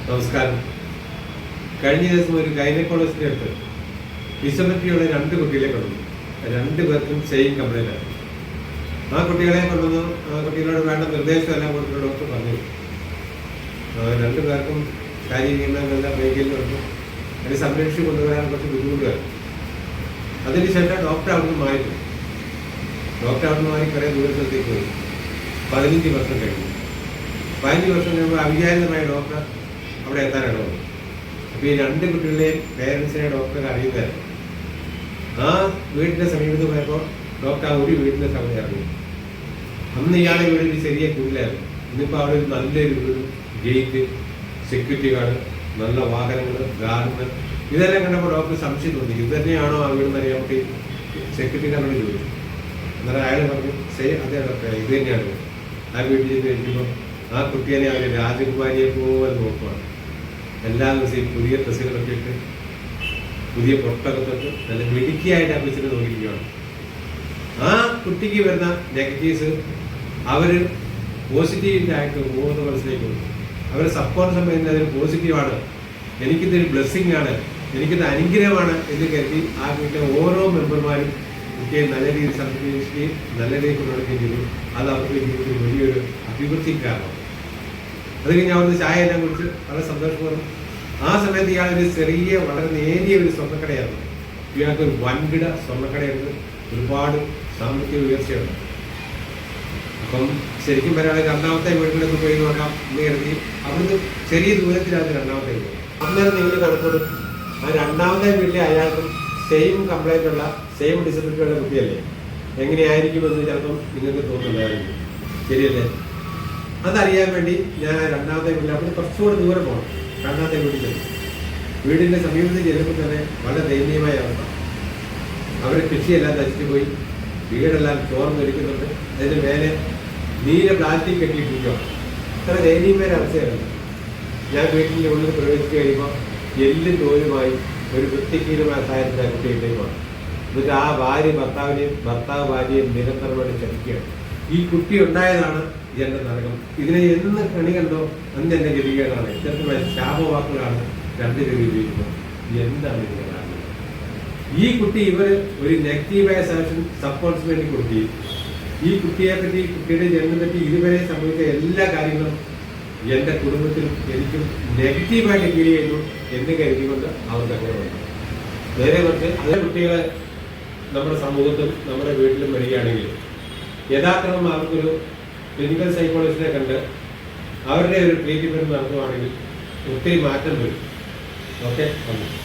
നമസ്കാരം. കഴിഞ്ഞ ദിവസം ഒരു ഗൈനക്കോളജിസ്റ്റിന്റെ അടുത്ത് ഡിസബിലിറ്റിയുള്ള 2 കുട്ടികളെ കൊണ്ടുവന്നു. 2 പേർക്കും സെയിം കംപ്ലൈന്റ് ആണ്. ആ കുട്ടികളെ കൊണ്ടുവന്നു. ആ കുട്ടികളോട് വേണ്ട നിർദ്ദേശം എല്ലാം കൊടുക്കുന്ന ഡോക്ടർ പറഞ്ഞു. 2 പേർക്കും ശാരീരികമായ വൈകല്യമുണ്ട്. അതിന് സംരക്ഷിച്ച് കൊണ്ടുവരാൻ കുറച്ച് ബുദ്ധിമുട്ടുകൾ. അതിനുശേഷം ഡോക്ടർ അവിടുന്ന് മാറി. കുറേ ദൂരത്തേക്ക് പോയി. 15 വർഷം കഴിഞ്ഞു. 15 വർഷം കഴിയുമ്പോൾ അവിചാരിതമായ ഡോക്ടർ അവിടെ എത്താനാണ് വന്നത്. അപ്പോൾ ഈ 2 കുട്ടികളുടെയും പേരൻസിനെ ഡോക്ടർക്ക് അറിയുന്നതായിരുന്നു. ആ വീടിന്റെ സമീപത്ത് പോയപ്പോൾ ഡോക്ടർ ആ ഒരു വീടിന്റെ സമയം അറിഞ്ഞു. അന്ന് ഇയാളെ വീടിന് ചെറിയ കുടിലായിരുന്നു. ഇന്നിപ്പോൾ അവിടെ ഒരു നല്ലൊരു വീട്, ഗേറ്റ്, സെക്യൂരിറ്റി ഗാർഡ്, നല്ല വാഹനങ്ങൾ, ഗാർഡൻ, ഇതെല്ലാം കണ്ടപ്പോൾ ഡോക്ടർ സംശയം തോന്നി. ഇത് തന്നെയാണോ ആ വീടെന്ന് അറിയാൻ വേണ്ടി സെക്യൂരിറ്റി ഗാർഡിനോട് ചോദിച്ചു. അന്നേരം അയാൾ പറഞ്ഞു, അതെ ഡോക്ടർ, ഇത് തന്നെയാണ്. ആ വീട്ടിൽ ചെന്ന് കഴിക്കുമ്പോൾ ആ കുട്ടിയെ അവർ രാജകുമാരിയെ പോലെ നോക്കുവാണ്. എല്ലാ ദിവസവും പുതിയ ഡ്രസ്സുകളൊക്കെ ഇട്ട് പുതിയ പൊട്ടൊക്കെ തൊട്ട് നല്ല മിടുക്കിയായിട്ട് ആ കൊച്ചിനെ നോക്കിയിരിക്കുകയാണ്. ആ കുട്ടിക്ക് വരുന്ന നെഗറ്റീവ്സ് അവർ പോസിറ്റീവായിട്ട് പോകുന്ന മനസ്സിലേക്ക് വരും. അവർ സപ്പോർട്ട് സമയത്ത് അതിന് പോസിറ്റീവാണ്, എനിക്കിതൊരു ബ്ലെസ്സിങ് ആണ്, എനിക്കിത് അനുഗ്രഹമാണ് എന്ന് കരുതി ആ വീട്ടിലെ ഓരോ മെമ്പർമാരും കുട്ടിയെ നല്ല രീതിയിൽ സംരക്ഷിക്കുകയും നല്ല രീതിയിൽ കൊണ്ടുനടക്കുകയും ചെയ്തു. അത് അവർക്ക് ജീവിതത്തിൽ വലിയൊരു അഭിവൃദ്ധി കാരണം. അത് കഴിഞ്ഞ് അവിടുന്ന് ചായ എല്ലാം കുറിച്ച് വളരെ സന്തോഷപൂർവ്വം. ആ സമയത്ത് ഇയാളൊരു ചെറിയ വളരെ നേരിയ ഒരു സ്വർണ്ണക്കടയാണ്. ഇയാൾക്ക് ഒരു വൻകിട സ്വർണ്ണക്കടയുണ്ട്, ഒരുപാട് സാമ്പത്തിക ഉയർച്ചയുണ്ട്. അപ്പം ശരിക്കും പറയാതെ 2ാമത്തെ വീട്ടിലൊക്കെ പോയി നോക്കാം എന്ന് കരുതി അവിടുന്ന് ചെറിയ ദൂരത്തിലാണ് 2ാമത്തെ വീട്. അന്നേരം നിങ്ങൾ കണക്കൊടും ആ 2ാമത്തെ വീട്ടിലെ അയാൾക്കും സെയിം കംപ്ലൈന്റ് ഉള്ള സെയിം ഡിസബിലിറ്റി ഉള്ള കുട്ടിയല്ലേ, എങ്ങനെയായിരിക്കുമെന്ന് ചിലപ്പം നിങ്ങൾക്ക് തോന്നുന്നുണ്ടായിരുന്നു. ശരിയല്ലേ? അതറിയാൻ വേണ്ടി ഞാൻ 2ാമത്തെ വീട്ടിൽ അവിടെ കുറച്ചുകൂടെ ദൂരം പോകണം. 2ാമത്തെ വീടിന്റെ സമീപത്ത് ചെല്ലുമ്പോൾ തന്നെ വളരെ ദയനീയമായ അവസ്ഥ. അവർ കൃഷിയെല്ലാം നശിച്ചു പോയി, വീടെല്ലാം ചോർന്നൊലിക്കുന്നുണ്ട്. അതിന് മേലെ നീല പ്ലാസ്റ്റിക് കെട്ടിയിട്ടിരിക്കുകയാണ്. അത്ര ദയനീയമായ അവസ്ഥയാണ്. ഞാൻ വീട്ടിൻ്റെ ഉള്ളിൽ പ്രവേശിച്ച് കഴിയുമ്പോൾ എല്ലും തോലുമായി ഒരു വൃത്തിഹീനമായ സാഹചര്യത്തിൽ ആ കുട്ടിയിട്ടേക്കുമാണ്. എന്നിട്ട് ആ ഭർത്താവ് ഭാര്യയും നിരന്തരമായിട്ട് ചതിക്കുകയാണ്. ഈ കുട്ടി ഉണ്ടായതാണ് എന്റെ നരകം. ഇതിനെ എന്ന് കണി കണ്ടോ അന്ന് എന്റെ ഗതികേടാണ്. ഇത്തരത്തിലുള്ള ശാപവാക്കുകളാണ് 2 പേര് ഉപയോഗിക്കുന്നത്. എന്താണ് ഇതിന്റെ കാരണം? ഈ കുട്ടി ഇവര് ഒരു നെഗറ്റീവായ സജഷൻ സപ്പോർട്ട്സ് വേണ്ടി കൊടുക്കുകയും ഈ കുട്ടിയെ പറ്റി, കുട്ടിയുടെ ജന്മം പറ്റി ഇതുവരെ സംഭവിച്ച എല്ലാ കാര്യങ്ങളും എന്റെ കുടുംബത്തിലും എനിക്കും നെഗറ്റീവായിട്ട് ഫീൽ ചെയ്യുന്നു എന്ന് കരുതിക്കൊണ്ട് അവർക്ക് അങ്ങനെ വന്നു. നേരെ മറിച്ച് അതേ കുട്ടികളെ നമ്മുടെ സമൂഹത്തും നമ്മുടെ വീട്ടിലും വരികയാണെങ്കിൽ യഥാക്രമം അവർക്കൊരു ക്ലിനിക്കൽ സൈക്കോളജിസ്റ്റിനെ കണ്ട് അവരുടെ ഒരു ട്രീറ്റ്മെന്റ് നടത്തുവാണെങ്കിൽ ഒത്തിരി മാറ്റം വരും. ഓക്കെ.